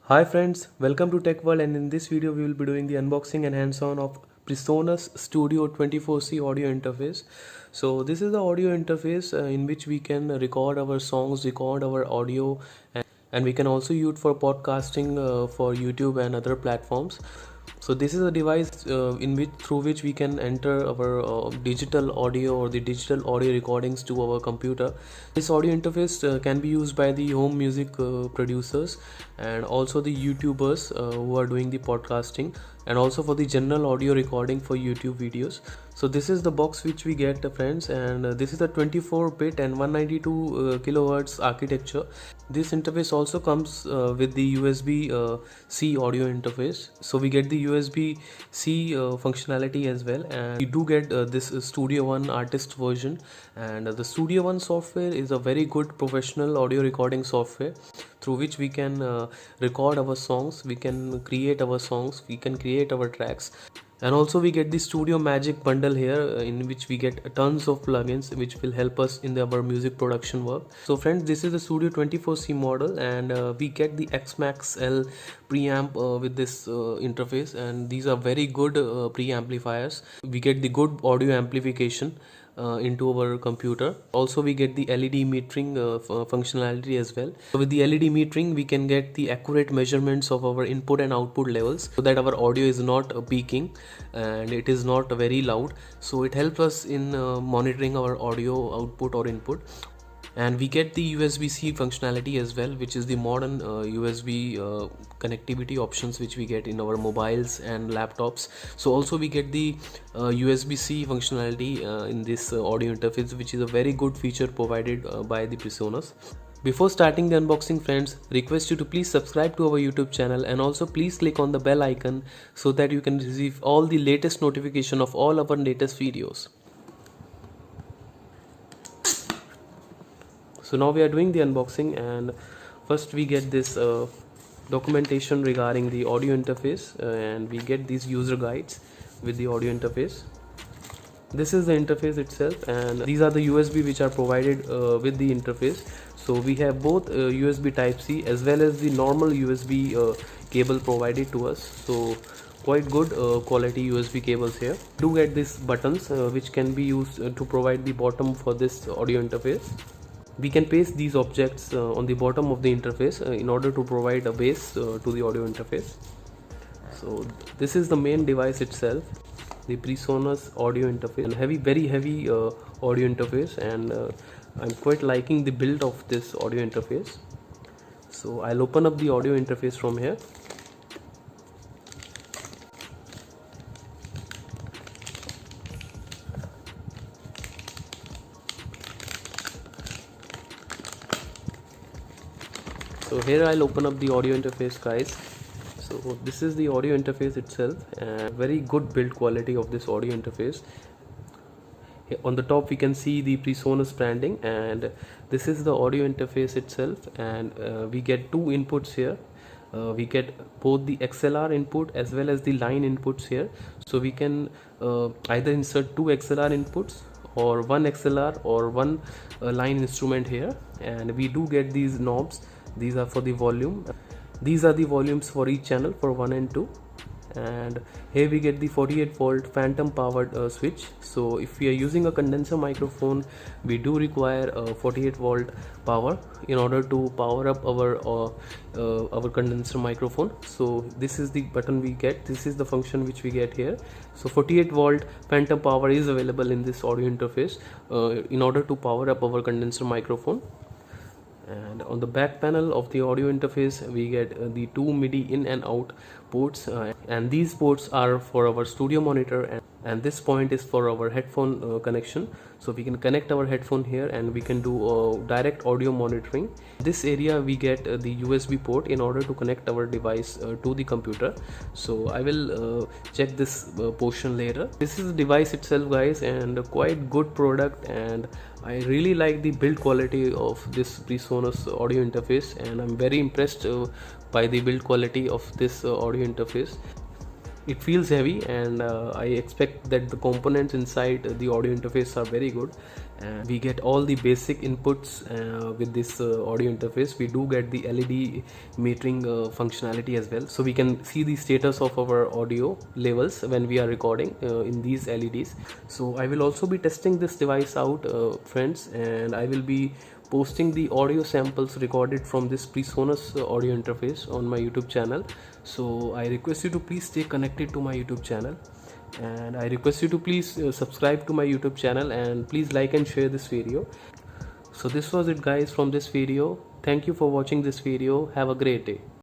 Hi friends, welcome to Tech World, and in this video we will be doing the unboxing and hands-on of PreSonus Studio 24C audio interface. So this is the audio interface in which we can record our songs, record our audio, and we can also use it for podcasting for YouTube and other platforms. So this is a device through which we can enter our digital audio or the digital audio recordings to our computer. This audio interface can be used by the home music producers and also the YouTubers who are doing the podcasting, and also for the general audio recording for YouTube videos. So this is the box which we get, friends, and this is a 24-bit and 192 kilohertz architecture. This interface also comes with the USB-C audio interface, so we get the USB-C functionality as well, and we do get this Studio One artist version. And the Studio One software is a very good professional audio recording software through which we can record our songs, we can create our songs, we can create our tracks. And also we get the Studio Magic bundle here in which we get tons of plugins which will help us in our music production work. So friends, this is the Studio 24C model, and we get the XMax L preamp with this interface, and these are very good preamplifiers. We get the good audio amplification into our computer. Also we get the LED metering functionality as well. So with the LED metering we can get the accurate measurements of our input and output levels, so that our audio is not peaking and it is not very loud. So it helps us in monitoring our audio output or input. And we get the USB-C functionality as well, which is the modern USB connectivity options which we get in our mobiles and laptops. So also we get the USB-C functionality in this audio interface, which is a very good feature provided by the PreSonus. Before starting the unboxing, friends, request you to please subscribe to our YouTube channel, and also please click on the bell icon so that you can receive all the latest notification of all our latest videos. So now we are doing the unboxing, and first we get this documentation regarding the audio interface, and we get these user guides with the audio interface. This is the interface itself, and these are the USB which are provided with the interface. So we have both USB Type-C as well as the normal USB cable provided to us. So quite good quality USB cables here. Do get these buttons which can be used to provide the bottom for this audio interface. We can paste these objects on the bottom of the interface in order to provide a base to the audio interface. So this is the main device itself, the PreSonus audio interface, and very heavy audio interface, and I'm quite liking the build of this audio interface. So I'll open up the audio interface from here. So here I'll open up the audio interface, guys. So this is the audio interface itself, and very good build quality of this audio interface. Here on the top we can see the PreSonus branding, and this is the audio interface itself, and we get two inputs here. We get both the XLR input as well as the line inputs here. So we can either insert two XLR inputs or one XLR or one line instrument here, and we do get these knobs. These are for the volume. These are the volumes for each channel for 1 and 2, and here we get the 48 volt phantom powered switch. So if we are using a condenser microphone, we do require a 48 volt power in order to power up our condenser microphone. So this is the button we get, this is the function which we get here. So 48 volt phantom power is available in this audio interface in order to power up our condenser microphone. And on the back panel of the audio interface we get the two MIDI in and out ports, and these ports are for our studio monitor, and this point is for our headphone connection. So we can connect our headphone here and we can do direct audio monitoring. This area we get the USB port in order to connect our device to the computer. So I will check this portion later. This is the device itself, guys, and quite good product, and I really like the build quality of this PreSonus audio interface, and I'm very impressed by the build quality of this audio interface. it feels heavy, and I expect that the components inside the audio interface are very good, and we get all the basic inputs with this audio interface. We do get the LED metering functionality as well, so we can see the status of our audio levels when we are recording in these LEDs. So I will also be testing this device out, friends, and I will be posting the audio samples recorded from this PreSonus audio interface on my YouTube channel. So I request you to please stay connected to my YouTube channel, and I request you to please subscribe to my YouTube channel, and please like and share this video. So this was it guys from this video. Thank you for watching this video. Have a great day.